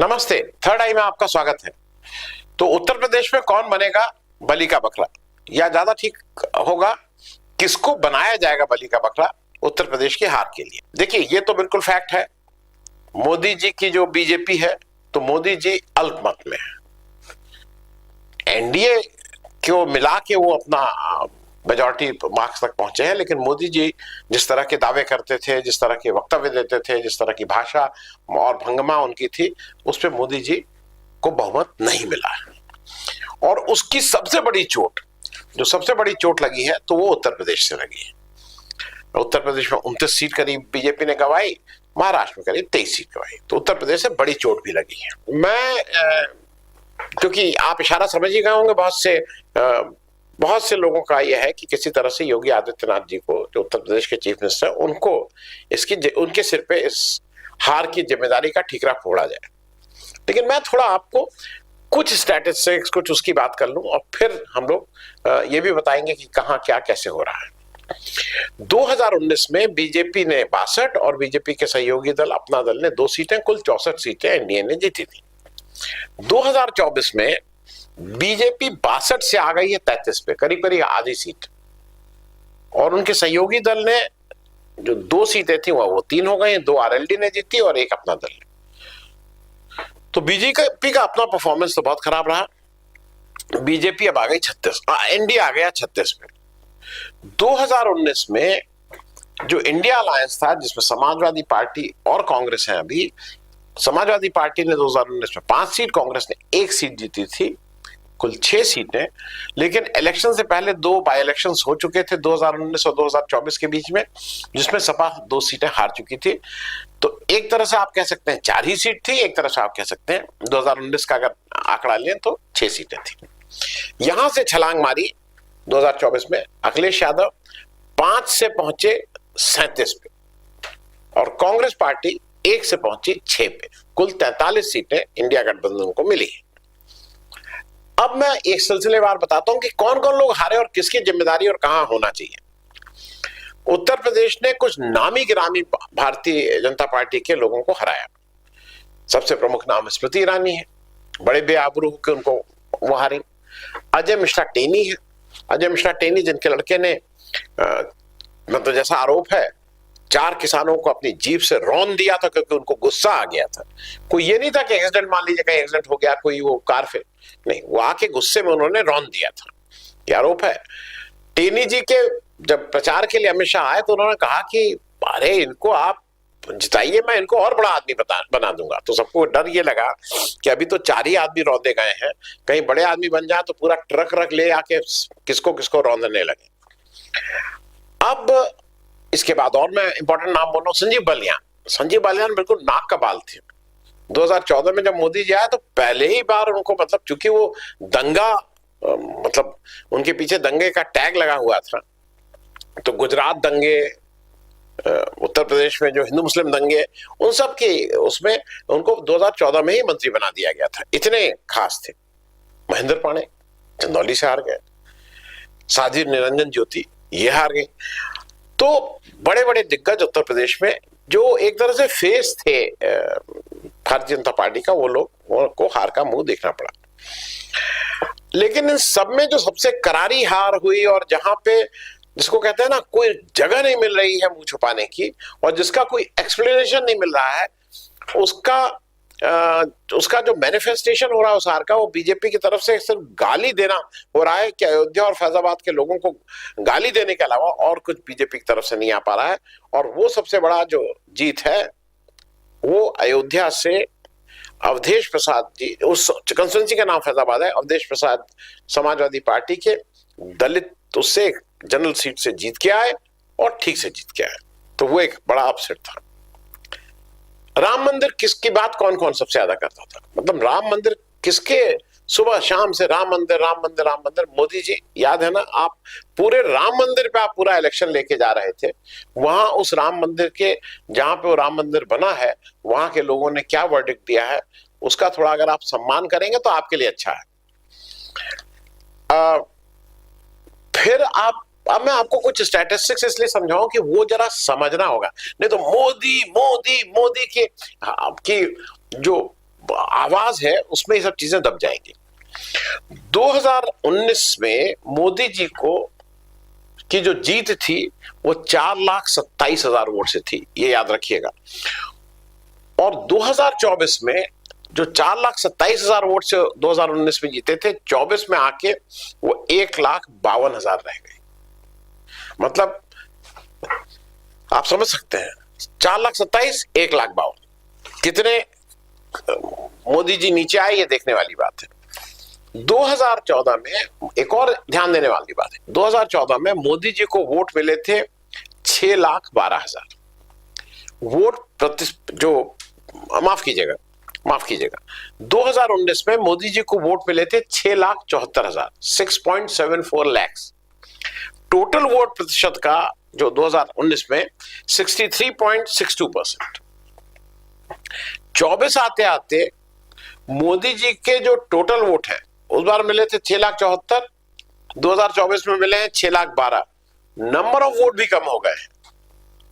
नमस्ते। थर्ड आई में आपका स्वागत है। तो उत्तर प्रदेश में कौन बनेगा बलि का बकरा, या ज्यादा ठीक होगा किसको बनाया जाएगा बलि का बकरा उत्तर प्रदेश की हार के लिए? देखिए, ये तो बिल्कुल फैक्ट है। मोदी जी की जो बीजेपी है, तो मोदी जी अल्पमत में है। एनडीए को मिला के वो अपना मेजॉरिटी मार्क्स तक पहुंचे हैं, लेकिन मोदी जी जिस तरह के दावे करते थे, जिस तरह के वक्तव्य देते थे, जिस तरह की भाषा और भंगिमा उनकी थी, उस पर मोदी जी को बहुमत नहीं मिला है। और उसकी सबसे बड़ी चोट, जो सबसे बड़ी चोट लगी है, तो वो उत्तर प्रदेश से लगी है। उत्तर प्रदेश में 29 सीट करीब बीजेपी ने गंवाई, महाराष्ट्र में करीब 23 सीट गंवाई, तो उत्तर प्रदेश से बड़ी चोट भी लगी है। क्योंकि आप इशारा समझ ही गए होंगे, बहुत से लोगों का यह है कि किसी तरह से योगी आदित्यनाथ जी को, जो उत्तर प्रदेश के चीफ मिनिस्टर, उनको उनके सिर पे इस हार की जिम्मेदारी का ठीकरा फोड़ा जाए। लेकिन मैं थोड़ा आपको कुछ स्टैटिस्टिक्स, कुछ उसकी बात कर लूं, और फिर हम लोग ये भी बताएंगे कि कहां क्या कैसे हो रहा है। 2019 में बीजेपी ने 62 और बीजेपी के सहयोगी दल अपना दल ने 2 सीटें, कुल 64 सीटें एनडीए ने जीती थी। 2024 में बीजेपी 62 से आ गई है 33 पे, करीब करीब आधी सीट, और उनके सहयोगी दल ने जो 2 सीटें थी वो 3 हो गई, 2 आरएलडी ने जीती और 1 अपना दल ने। तो बीजेपी का अपना परफॉर्मेंस तो बहुत खराब रहा। बीजेपी अब आ गई 36, एनडीए आ गया 36 पे। 2019 में जो इंडिया अलायंस था, जिसमें समाजवादी पार्टी और कांग्रेस है, अभी समाजवादी पार्टी ने 2019 में 5 सीट, कांग्रेस ने 1 सीट जीती थी, कुल 6 सीटें। लेकिन इलेक्शन से पहले 2 बाई इलेक्शंस हो चुके थे 2019 और 2024 के बीच में, जिसमें सपा 2 सीटें हार चुकी थी। तो एक तरह से आप कह सकते हैं 4 ही सीट थी, एक तरह से आप कह सकते हैं 2019 का अगर आंकड़ा लें तो 6 सीटें थी। यहां से छलांग मारी 2024 में अखिलेश यादव 5 से पहुंचे 37 पे, और कांग्रेस पार्टी 1 से पहुंची 6 पे। कुल 43 सीटें इंडिया गठबंधन को मिली। अब मैं एक सिलसिलेवार बताता हूं कि कौन कौन लोग हारे और किसकी जिम्मेदारी और कहां होना चाहिए। उत्तर प्रदेश ने कुछ नामी गिरामी भारतीय जनता पार्टी के लोगों को हराया। सबसे प्रमुख नाम स्मृति ईरानी है, बड़े बेआबरू के उनको वो हारे। अजय मिश्रा टेनी है। अजय मिश्रा टेनी, जिनके लड़के ने मतलब जैसा आरोप है 4 किसानों को अपनी जीप से रौंद दिया था क्योंकि उनको गुस्सा आ गया था। कोई ये नहीं था कि एक्सीडेंट, मान लीजिए कहीं एक्सीडेंट हो गया, कोई वो कार पे नहीं, वो आके गुस्से में उन्होंने रौंद दिया था, ये आरोप है। टेनी जी के जब प्रचार के लिए अमित शाह आए तो उन्होंने कहा कि अरे इनको आप जिताइए, मैं इनको और बड़ा आदमी बना दूंगा। तो सबको डर ये लगा कि अभी तो 4 ही आदमी रौंदे गए हैं, कहीं बड़े आदमी बन जाए तो पूरा ट्रक रख ले आके किसको किसको रौंदने लगे। अब इसके बाद और मैं इंपॉर्टेंट नाम बोल रहा हूं, संजीव बलियान। संजीव बलियान बिल्कुल नाक का बाल थे। 2014 में जब मोदी जी आया तो पहले ही बार उनको, मतलब चूंकि वो दंगा, मतलब उनके पीछे दंगे का टैग लगा हुआ था, तो गुजरात दंगे, उत्तर प्रदेश में जो हिंदू मुस्लिम दंगे, उन सब के उसमें उनको 2014 में ही मंत्री बना दिया गया था। इतने खास थे। महेंद्र पांडे चंदौली से हार गए, साधिर निरंजन ज्योति ये हार गए। तो बड़े बड़े दिग्गज उत्तर प्रदेश में जो एक तरह से फेस थे भारतीय जनता पार्टी का, वो लोग को हार का मुंह देखना पड़ा। लेकिन इन सब में जो सबसे करारी हार हुई, और जहां पे जिसको कहते हैं ना, कोई जगह नहीं मिल रही है मुंह छुपाने की, और जिसका कोई एक्सप्लेनेशन नहीं मिल रहा है, उसका जो मैनिफेस्टेशन हो रहा है उस हार का, वो बीजेपी की तरफ से सिर्फ गाली देना हो रहा है कि अयोध्या और फैजाबाद के लोगों को गाली देने के अलावा और कुछ बीजेपी की तरफ से नहीं आ पा रहा है। और वो सबसे बड़ा जो जीत है, वो अयोध्या से अवधेश प्रसाद जी, उस कंस्टिट्यूंसी का नाम फैजाबाद है, अवधेश प्रसाद समाजवादी पार्टी के दलित, उससे जनरल सीट से जीत के आए और ठीक से जीत के आए। तो वो एक बड़ा अपसेट था। राम मंदिर किसकी बात कौन कौन सबसे ज्यादा करता था, मतलब राम मंदिर किसके, सुबह शाम से राम मंदिर राम मंदिर राम मंदिर। मोदी जी, याद है ना, आप पूरे राम मंदिर पे आप पूरा इलेक्शन लेके जा रहे थे। वहां उस राम मंदिर के, जहां पे वो राम मंदिर बना है, वहां के लोगों ने क्या वर्डिक्ट दिया है, उसका थोड़ा अगर आप सम्मान करेंगे तो आपके लिए अच्छा है। फिर अब मैं आपको कुछ स्टैटिस्टिक्स इसलिए समझाऊं कि वो जरा समझना होगा, नहीं तो मोदी मोदी मोदी की आपकी जो आवाज है उसमें ये सब चीजें दब जाएंगी। 2019 में मोदी जी को की जो जीत थी वो 4,27,000 वोट से थी, ये याद रखिएगा। और 2024 में जो 4,27,000 वोट से 2019 में जीते थे, 24 में आके वो 1,52,000 रह गए। मतलब आप समझ सकते हैं, 4,27,000 1,52,000 कितने मोदी जी नीचे आए, ये देखने वाली बात है। 2014 में एक और ध्यान देने वाली बात है, 2014 में मोदी जी को वोट मिले थे 6,12,000 वोट जो माफ कीजिएगा 2019 में मोदी जी को वोट मिले थे 6,74,000 6.74 लाख। टोटल वोट प्रतिशत का जो 2019 में 63.62%। 24 आते आते मोदी जी के जो टोटल वोट है उस बार मिले थे 6,74,000, 2024 में मिले हैं 6,12,000। नंबर ऑफ वोट भी कम हो गए हैं,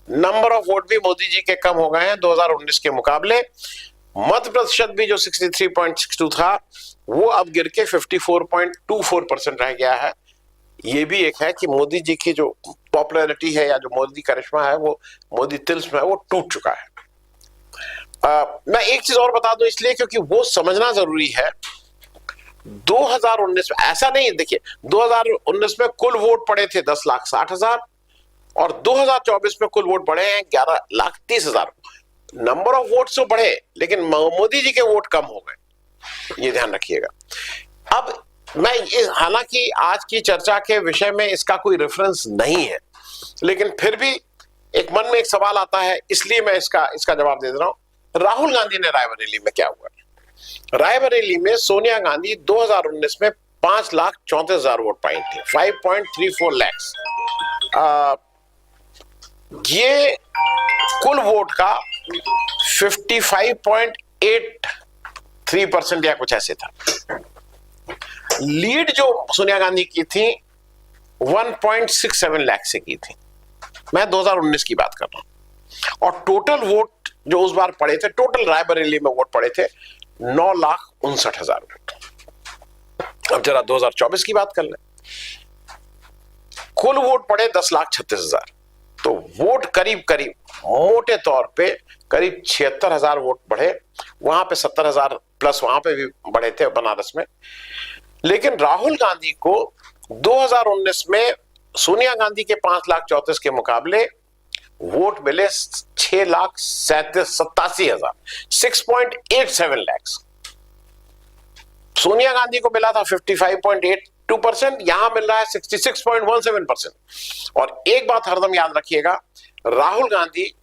नंबर ऑफ वोट भी मोदी जी के कम हो गए हैं 2019 के मुकाबले। मत प्रतिशत भी जो 63.62 था वो अब गिर के 54.24% रह गया है। ये भी एक है कि मोदी जी की जो पॉपुलैरिटी है या जो मोदी करिश्मा है, वो मोदी तिल्स्म है, वो टूट चुका है। मैं एक चीज और बता दूं इसलिए क्योंकि वो समझना जरूरी है। 2019 में ऐसा नहीं, देखिए 2019 में कुल वोट पड़े थे 10,60,000 और 2024 में कुल वोट बढ़े हैं 11,30,000। नंबर ऑफ वोट तो बढ़े लेकिन मोदी जी के वोट कम हो गए, ये ध्यान रखिएगा। अब मैं हालांकि आज की चर्चा के विषय में इसका कोई रेफरेंस नहीं है, लेकिन फिर भी एक मन में एक सवाल आता है, इसलिए मैं इसका जवाब दे रहा हूं। राहुल गांधी ने रायबरेली में क्या हुआ? रायबरेली में सोनिया गांधी 2019 में 5,34,000 वोट पाई थी, 5.34 लाख। ये कुल वोट का 55.83% या कुछ ऐसे था। लीड जो सोनिया गांधी की थी 1.67 लाख से की थी, मैं 2019 की बात कर रहा हूं। और टोटल वोट जो उस बार पड़े थे, टोटल रायबरेली में वोट पड़े थे 9,59,000 वोट। अब जरा 2024 की बात कर लें, कुल वोट पड़े 10,36,000, तो वोट करीब करीब मोटे तौर पे करीब 76,000 वोट बढ़े। वहां पे 70,000 प्लस वहां पे भी बढ़े थे बनारस में। लेकिन राहुल गांधी को 2019 में सोनिया गांधी के 5,34,000 के मुकाबले वोट मिले 6,87,000, 6.87 लाख। सोनिया गांधी को मिला था 55.82%, यहां मिल रहा है 66.17%। और एक बात हरदम याद रखिएगा, राहुल गांधी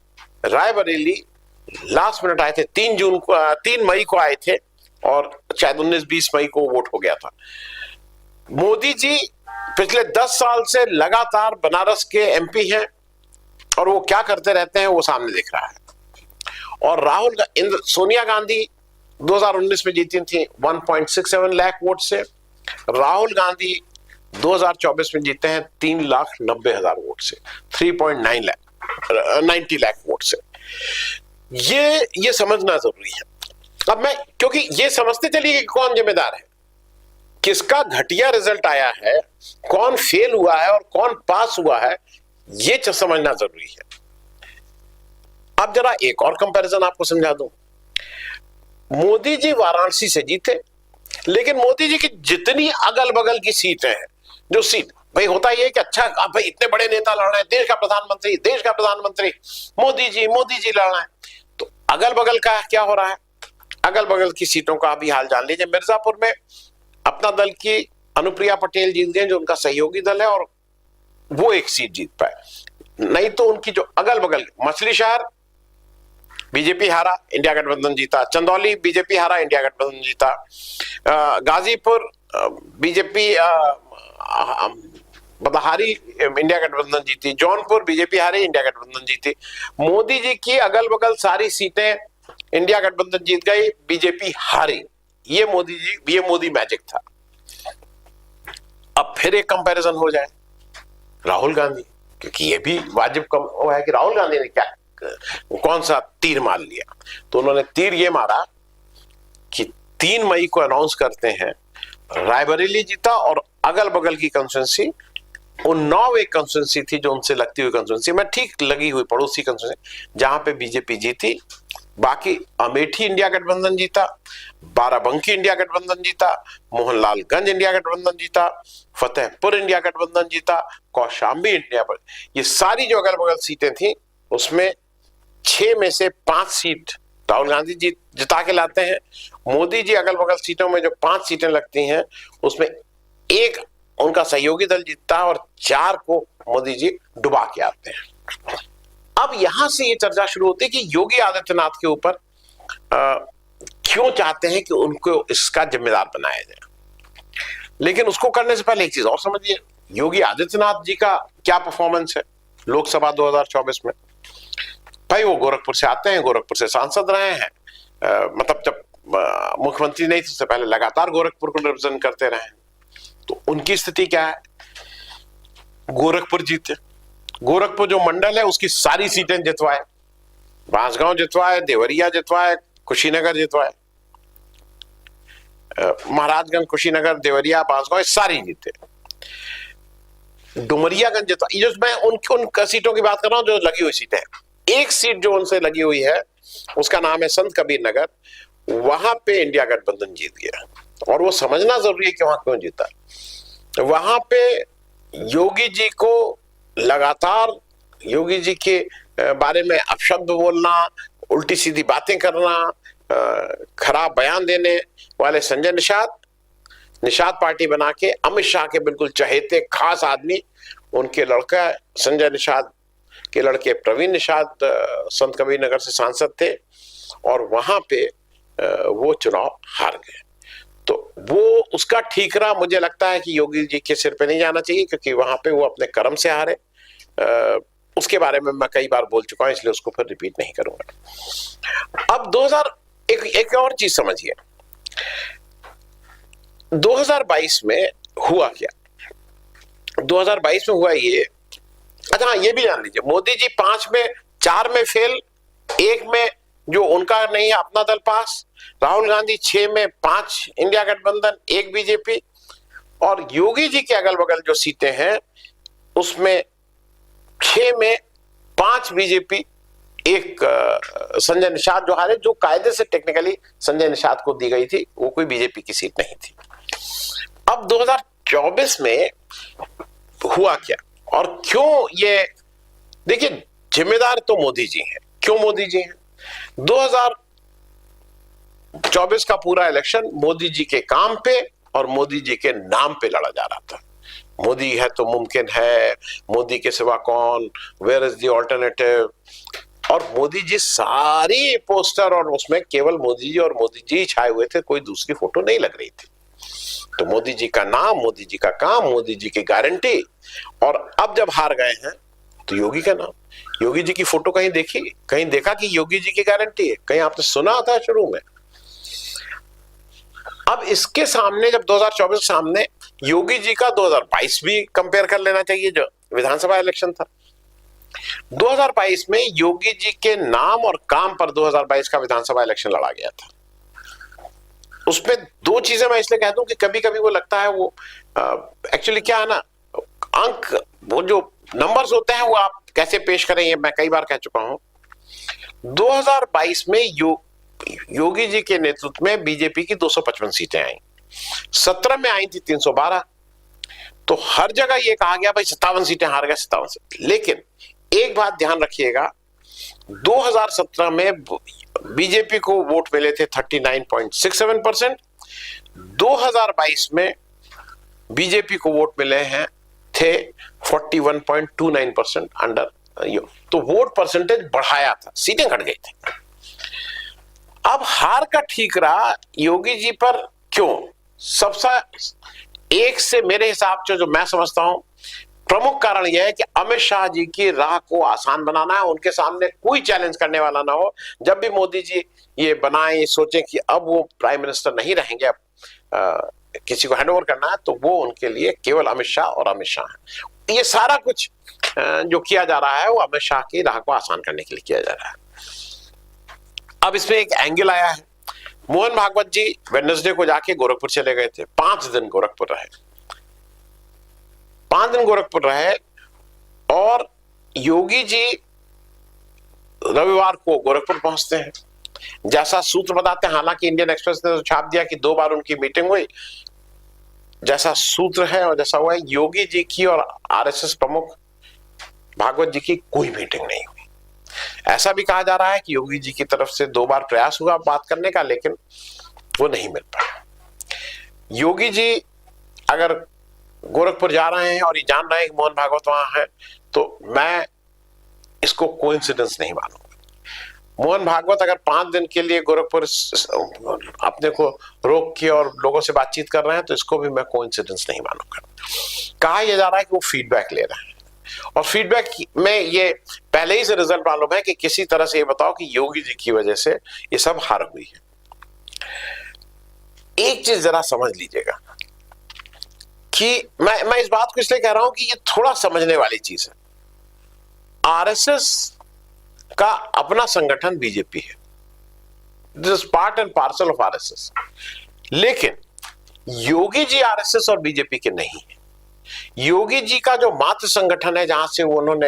रायबरेली लास्ट मिनट आए थे, 3 मई को आए थे और शायद 19-20 मई को वोट हो गया था। मोदी जी पिछले 10 साल से लगातार बनारस के एमपी हैं और वो क्या करते रहते हैं वो सामने दिख रहा है। और सोनिया गांधी 2019 में जीती थी 1.67 लाख वोट से, राहुल गांधी 2024 में जीते हैं 3,90,000 वोट से, 3.90 लाख वोट से। ये समझना जरूरी है। अब मैं क्योंकि ये समझते चलिए कि कौन जिम्मेदार है, किसका घटिया रिजल्ट आया है, कौन फेल हुआ है और कौन पास हुआ है, ये समझना जरूरी है। अब जरा एक और कंपैरिजन आपको समझा दूं। मोदी जी वाराणसी से जीते, लेकिन मोदी जी की जितनी अगल बगल की सीटें हैं, जो सीट भाई होता ही है कि अच्छा अब भाई इतने बड़े नेता लड़ रहे हैं, देश का प्रधानमंत्री मोदी जी लड़ रहे हैं, तो अगल बगल का क्या हो रहा है? अगल बगल की सीटों का अभी हाल जान लीजिए। मिर्जापुर में अपना दल की अनुप्रिया पटेल जीत गए, जो उनका सहयोगी दल है, और वो एक सीट जीत पाए। नहीं तो उनकी जो अगल बगल, मछली शहर बीजेपी हारा, इंडिया गठबंधन जीता। चंदौली बीजेपी हारा, इंडिया गठबंधन जीता। गाजीपुर बीजेपी बदहारी, इंडिया गठबंधन जीती। जौनपुर बीजेपी हारी, इंडिया गठबंधन जीती। मोदी जी की अगल बगल सारी सीटें इंडिया गठबंधन जीत गई, बीजेपी हारी। ये मोदी मैजिक था। अब फिर एक कंपैरिजन हो जाए राहुल गांधी, क्योंकि ये भी वाजिब वो है कि राहुल गांधी ने कौन सा तीर मार लिया। तो उन्होंने तीर ये मारा कि 3 मई को अनाउंस करते हैं, रायबरेली जीता और अगल बगल की कंस्टिट्यूंसी, उन्नाव एक कंस्टिट्यूंसी थी जो उनसे लगती हुई कंस्टिट्यूंसी, मैं ठीक लगी हुई पड़ोसी कंस्टिट्यूंसी, जहां पे बीजेपी जीती। बाकी अमेठी इंडिया गठबंधन जीता, बाराबंकी इंडिया गठबंधन जीता, मोहनलालगंज इंडिया गठबंधन जीता, फतेहपुर इंडिया गठबंधन जीता, कौशाम्बी इंडिया, ये सारी जो अगल बगल सीटें थी उसमें 6 में से 5 सीट राहुल गांधी जी जिता के लाते हैं। मोदी जी अगल बगल सीटों में जो 5 सीटें लगती हैं उसमें एक उनका सहयोगी दल जीतता है और 4 को मोदी जी डुबा के आते हैं। अब यहां से ये चर्चा शुरू होती है कि योगी आदित्यनाथ के ऊपर क्यों चाहते हैं कि उनको इसका जिम्मेदार बनाया जाए। लेकिन उसको करने से पहले एक चीज और समझिए, योगी आदित्यनाथ जी का क्या परफॉर्मेंस है लोकसभा 2024 में। भाई वो गोरखपुर से आते हैं, गोरखपुर से सांसद रहे हैं, मतलब जब मुख्यमंत्री नहीं थे उससे पहले लगातार गोरखपुर को रिप्रेजेंट करते रहे हैं। तो उनकी स्थिति क्या है, गोरखपुर जीते, गोरखपुर जो मंडल है उसकी सारी सीटें जितवाए, बांसगांव जितवाए, देवरिया जितवाए, कुशीनगर जितवाए, महाराजगंज, कुशीनगर, देवरिया, बांसगांव सारी जीते, डुमरियागंज जितवाए। ये जो मैं उन सीटों की बात कर रहा हूं जो लगी हुई सीटें, एक सीट जो उनसे लगी हुई है उसका नाम है संत कबीर नगर, वहां पे इंडिया गठबंधन जीत गया। और वो समझना जरूरी है कि वहां क्यों जीता। वहां पे योगी जी को लगातार योगी जी के बारे में अपशब्द बोलना, उल्टी सीधी बातें करना, खराब बयान देने वाले संजय निषाद पार्टी बना के अमित शाह के बिल्कुल चहेते खास आदमी, उनके लड़का संजय निषाद के लड़के प्रवीण निषाद संत कबीर नगर से सांसद थे और वहां पे वो चुनाव हार गए। तो वो उसका ठीकरा मुझे लगता है कि योगी जी के सिर पे नहीं जाना चाहिए, क्योंकि वहां पे वो अपने कर्म से हारे। उसके बारे में मैं कई बार बोल चुका हूं, इसलिए उसको फिर रिपीट नहीं करूंगा। अब 2001 एक और चीज समझिए, 2022 में हुआ क्या। 2022 में हुआ ये, अच्छा ये भी जान लीजिए, मोदी जी 5 में 4 में फेल, 1 में जो उनका नहीं है अपना दल पास, राहुल गांधी 6 में 5 इंडिया गठबंधन, 1 बीजेपी, और योगी जी के अगल बगल जो सीटें हैं उसमें 6 में 5 बीजेपी, 1 संजय निषाद जो हारे, जो कायदे से टेक्निकली संजय निषाद को दी गई थी, वो कोई बीजेपी की सीट नहीं थी। अब 2024 में हुआ क्या और क्यों, ये देखिए जिम्मेदार तो मोदी जी हैं। क्यों मोदी जी हैं? 2024 का पूरा इलेक्शन मोदी जी के काम पे और मोदी जी के नाम पे लड़ा जा रहा था। मोदी है तो मुमकिन है, मोदी के सिवा कौन, वेयर इज द ऑल्टरनेटिव। और मोदी जी सारी पोस्टर, और उसमें केवल मोदी जी और मोदी जी छाए हुए थे, कोई दूसरी फोटो नहीं लग रही थी। तो मोदी जी का नाम, मोदी जी का काम, मोदी जी की गारंटी। और अब जब हार गए हैं तो योगी का नाम, योगी जी की फोटो कहीं देखी, कहीं देखा कि योगी जी की गारंटी है? कहीं आपने सुना था शुरू में? अब इसके सामने जब 2024 के सामने योगी जी का 2022 भी कंपेयर कर लेना चाहिए, जो विधानसभा इलेक्शन था। 2022 में योगी जी के नाम और काम पर 2022 का विधानसभा इलेक्शन लड़ा गया था। उसमें 2 चीजें मैं इसलिए कह दूं कि कभी कभी वो लगता है वो एक्चुअली क्या है ना, अंक, वो जो नंबर्स होते हैं वो आप कैसे पेश करें, ये मैं कई बार कह चुका हूं। 2022 में योगी जी के नेतृत्व में बीजेपी की 255 सीटें आई, 17 में आई थी 312। तो हर जगह ये कहा गया भाई 57 सीटें हार गए, 57 सीटें। लेकिन एक बात ध्यान रखिएगा, 2017 में बीजेपी को वोट मिले थे 39.67%, 2022 में बीजेपी को वोट मिले हैं थे 41.29% अंडर। तो वोट परसेंटेज बढ़ाया था, सीटें घट गई थी। अब हार का ठीकरा योगी जी पर क्यों? सबसे एक से मेरे हिसाब से जो मैं समझता हूं प्रमुख कारण यह है कि अमित शाह जी की राह को आसान बनाना है, उनके सामने कोई चैलेंज करने वाला ना हो। जब भी मोदी जी ये बनाए, ये सोचें कि अब वो प्राइम मिनिस्टर नहीं रहेंगे, अब किसी को हैंडओवर करना है, तो वो उनके लिए केवल अमित शाह और अमित शाह है। ये सारा कुछ जो किया जा रहा है वो अमित शाह की राह को आसान करने के लिए किया जा रहा है। अब इसमें एक एंगल आया है, मोहन भागवत जी वेडनेसडे को जाके गोरखपुर चले गए थे, 5 दिन गोरखपुर रहे, 5 दिन गोरखपुर रहे, और योगी जी रविवार को गोरखपुर पहुंचते हैं। जैसा सूत्र बताते हैं, हालांकि इंडियन एक्सप्रेस ने तो छाप दिया कि 2 बार उनकी मीटिंग हुई, जैसा सूत्र है और जैसा हुआ है, योगी जी की और आरएसएस प्रमुख भागवत जी की कोई मीटिंग नहीं हुई। ऐसा भी कहा जा रहा है कि योगी जी की तरफ से 2 बार प्रयास हुआ बात करने का, लेकिन वो नहीं मिल पाया। योगी जी अगर गोरखपुर जा रहे हैं और ये जान रहे हैं कि मोहन भागवत वहां है, तो मैं इसको कोइंसिडेंस नहीं मानूंगा। मोहन भागवत अगर 5 दिन के लिए गोरखपुर अपने को रोक के और लोगों से बातचीत कर रहे हैं, तो इसको भी मैं कोइंसिडेंस नहीं मानूंगा। कहा यह जा रहा है कि वो फीडबैक ले रहे हैं, और फीडबैक में ये पहले ही से रिजल्ट मालूम है कि किसी तरह से ये बताओ कि योगी जी की वजह से ये सब हार हुई है। एक चीज जरा समझ लीजिएगा कि मैं इस बात को इसलिए कह रहा हूं कि ये थोड़ा समझने वाली चीज है। आरएसएस का अपना संगठन बीजेपी है, this is part and parcel of RSS, लेकिन योगी जी आरएसएस और बीजेपी के नहीं है। योगी जी का जो मातृ संगठन है, जहां से वो उन्होंने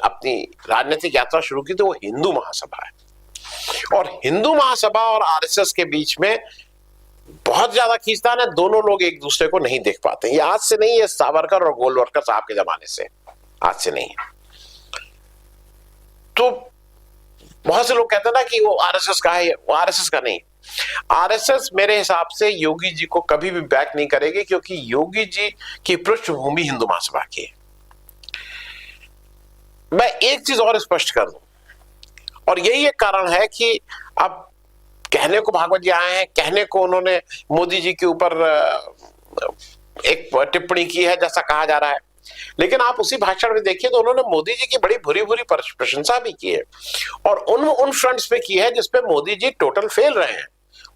अपनी राजनीतिक यात्रा शुरू की थी, वो हिंदू महासभा है, और हिंदू महासभा और आरएसएस के बीच में बहुत ज्यादा खींचतान है। दोनों लोग एक दूसरे को नहीं देख पाते। ये आज से नहीं है, सावरकर और गोलवलकर साहब के जमाने से, आज से नहीं है। तो बहुत से लोग कहते हैं ना कि वो आरएसएस का है, वो आरएसएस का नहीं। आरएसएस मेरे हिसाब से योगी जी को कभी भी बैक नहीं करेगी, क्योंकि योगी जी की पृष्ठभूमि हिंदू महासभा की है। मैं एक चीज और स्पष्ट कर दूं, और यही एक कारण है कि अब कहने को भागवत जी आए हैं, कहने को उन्होंने मोदी जी के ऊपर एक टिप्पणी की है जैसा कहा जा रहा है, लेकिन आप उसी भाषण में देखिए तो उन्होंने मोदी जी की बड़ी बुरी बुरी प्रशंसा भी की है, और उन फ्रंट्स पे की है जिसपे मोदी जी टोटल फेल रहे हैं।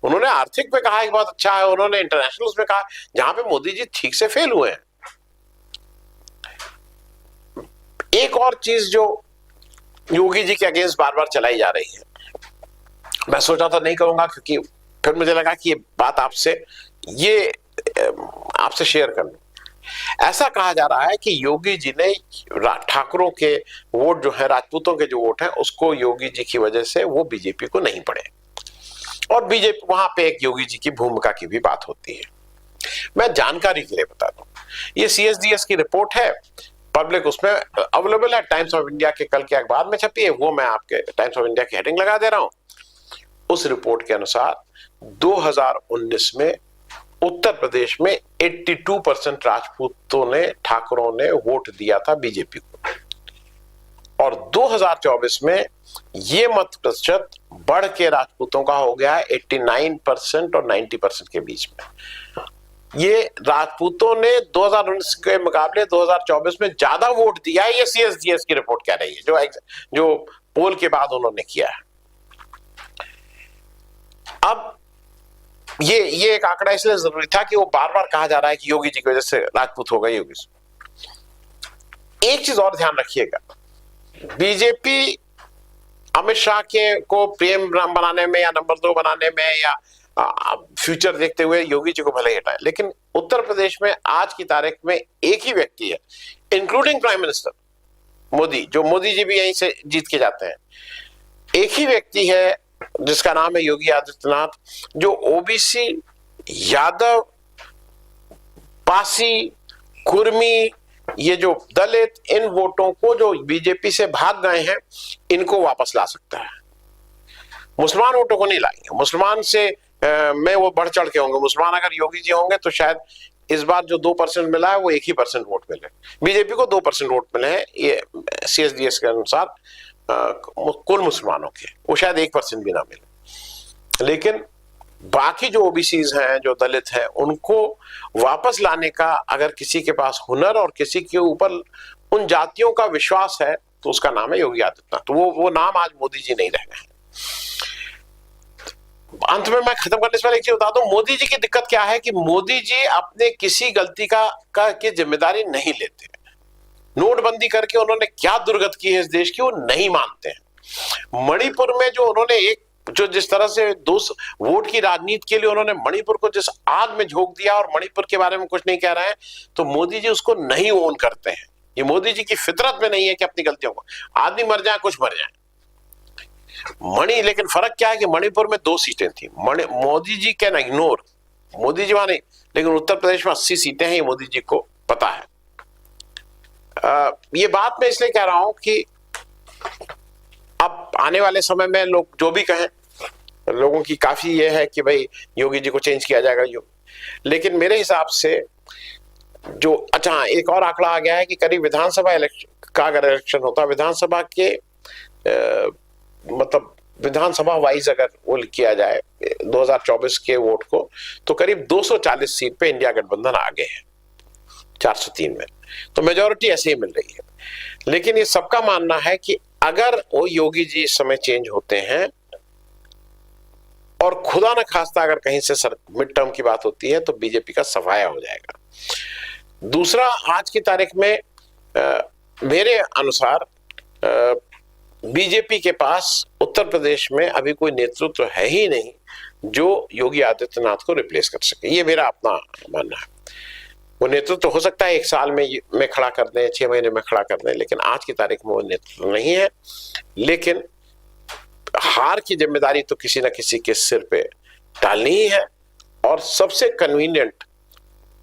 उन्होंने आर्थिक पे कहा कि बहुत अच्छा है, उन्होंने इंटरनेशनल पे कहा जहां पे मोदी जी ठीक से फेल हुए हैं। एक और चीज जो योगी जी के अगेंस्ट बार बार चलाई जा रही है, मैं सोचा तो नहीं करूंगा, क्योंकि फिर मुझे लगा कि ये बात आपसे शेयर कर लूं। ऐसा कहा जा रहा है कि योगी जी ने ठाकुरों के वोट जो है, राजपूतों के जो वोट है, उसको योगी जी की वजह से वो बीजेपी को नहीं पड़े, और बीजेपी वहां पे एक योगी जी की भूमिका की भी बात होती है। मैं जानकारी के लिए बता दूं, ये सीएसडीएस की रिपोर्ट है, पब्लिक उसमें अवेलेबल है, टाइम्स ऑफ इंडिया के कल के अखबार में छपी है, वो मैं आपके टाइम्स ऑफ इंडिया की हेडिंग लगा दे रहा हूं। उस रिपोर्ट के अनुसार 2019 में उत्तर प्रदेश में 82% राजपूतों ने, ठाकुरों ने वोट दिया था बीजेपी को, और 2024 में ये मत प्रतिशत बढ़ के राजपूतों का हो गया है 89% और 90% के बीच में। ये राजपूतों ने 2019 के मुकाबले 2024 में ज्यादा वोट दिया है, ये सीएसडीएस की रिपोर्ट कह रही है, जो पोल के बाद उन्होंने किया है। अब ये एक आंकड़ा इसलिए जरूरी था कि वो बार बार कहा जा रहा है कि योगी जी की वजह से राजपूत हो गए योगी जी। एक चीज और ध्यान रखिएगा, बीजेपी अमित शाह के को पीएम बनाने में या नंबर 2 बनाने में या फ्यूचर देखते हुए योगी जी को भले हटाए, लेकिन उत्तर प्रदेश में आज की तारीख में एक ही व्यक्ति है, इंक्लूडिंग प्राइम मिनिस्टर मोदी, जो मोदी जी भी यहीं से जीत के जाते हैं, एक ही व्यक्ति है जिसका नाम है योगी आदित्यनाथ, जो ओबीसी, यादव, पासी, कुर्मी, ये जो दलित, इन वोटों को जो बीजेपी से भाग गए हैं, इनको वापस ला सकता है। मुसलमान वोटों को नहीं लाएंगे, मुसलमान से में वो बढ़ चढ़ के होंगे। मुसलमान अगर योगी जी होंगे तो शायद इस बार जो 2% मिला है वो 1% वोट मिले, बीजेपी को 2% वोट मिले हैं, ये सीएसडीएस के अनुसार कुल मुसलमानों के, वो शायद 1% भी ना मिले। लेकिन बाकी जो ओबीसीज हैं, जो दलित हैं, उनको वापस लाने का अगर किसी के पास हुनर और किसी के ऊपर उन जातियों का विश्वास है, तो उसका नाम है योगी आदित्यनाथ। तो वो नाम आज मोदी जी नहीं रह गए। अंत में मैं खत्म करने से पहले एक चीज बता दूं, मोदी जी की दिक्कत क्या है कि मोदी जी अपने किसी गलती की जिम्मेदारी नहीं लेते। नोटबंदी करके उन्होंने क्या दुर्गति की है इस देश की, वो नहीं मानते हैं। मणिपुर में जो उन्होंने एक जो जिस तरह से वोट की राजनीति के लिए उन्होंने मणिपुर को जिस आग में झोंक दिया और मणिपुर के बारे में कुछ नहीं कह रहे हैं, तो मोदी जी उसको नहीं ओन करते हैं। ये मोदी जी की फितरत में नहीं है कि अपनी गलतियों को, आदमी मर जाए कुछ मर जाए। लेकिन फर्क क्या है कि मणिपुर में 2 सीटें थी, मोदी जी कैन इग्नोर, मोदी जी वहां नहीं, लेकिन उत्तर प्रदेश में 80 सीटें हैं, ये मोदी जी को पता है। ये बात मैं इसलिए कह रहा हूं कि अब आने वाले समय में लोग जो भी कहें, लोगों की काफी ये है कि भाई योगी जी को चेंज किया जाएगा, लेकिन मेरे हिसाब से जो अच्छा एक और आंकड़ा आ गया है कि करीब विधानसभा इलेक्शन का अगर इलेक्शन होता, विधानसभा के मतलब विधानसभा वाइज अगर वो किया जाए 2024 के वोट को, तो करीब 240 सीट पे इंडिया गठबंधन आगे है 403 में, तो मेजोरिटी ऐसे ही मिल रही है। लेकिन ये सबका मानना है कि अगर वो योगी जी इस समय चेंज होते हैं और खुदा न खास्ता अगर कहीं से मिड टर्म की बात होती है, तो बीजेपी का सफाया हो जाएगा। दूसरा, आज की तारीख में मेरे अनुसार बीजेपी के पास उत्तर प्रदेश में अभी कोई नेतृत्व है ही नहीं जो योगी आदित्यनाथ को रिप्लेस कर सके, ये मेरा अपना मानना है। वो नेतृत्व हो सकता है 1 साल में खड़ा कर दें, 6 महीने में खड़ा कर दें, लेकिन आज की तारीख में वो नेतृत्व नहीं है। लेकिन हार की जिम्मेदारी तो किसी न किसी के सिर पे डालनी ही है, और सबसे कन्वीनियंट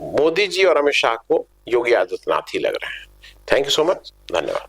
मोदी जी और अमित शाह को योगी आदित्यनाथ ही लग रहे हैं। थैंक यू सो मच, धन्यवाद।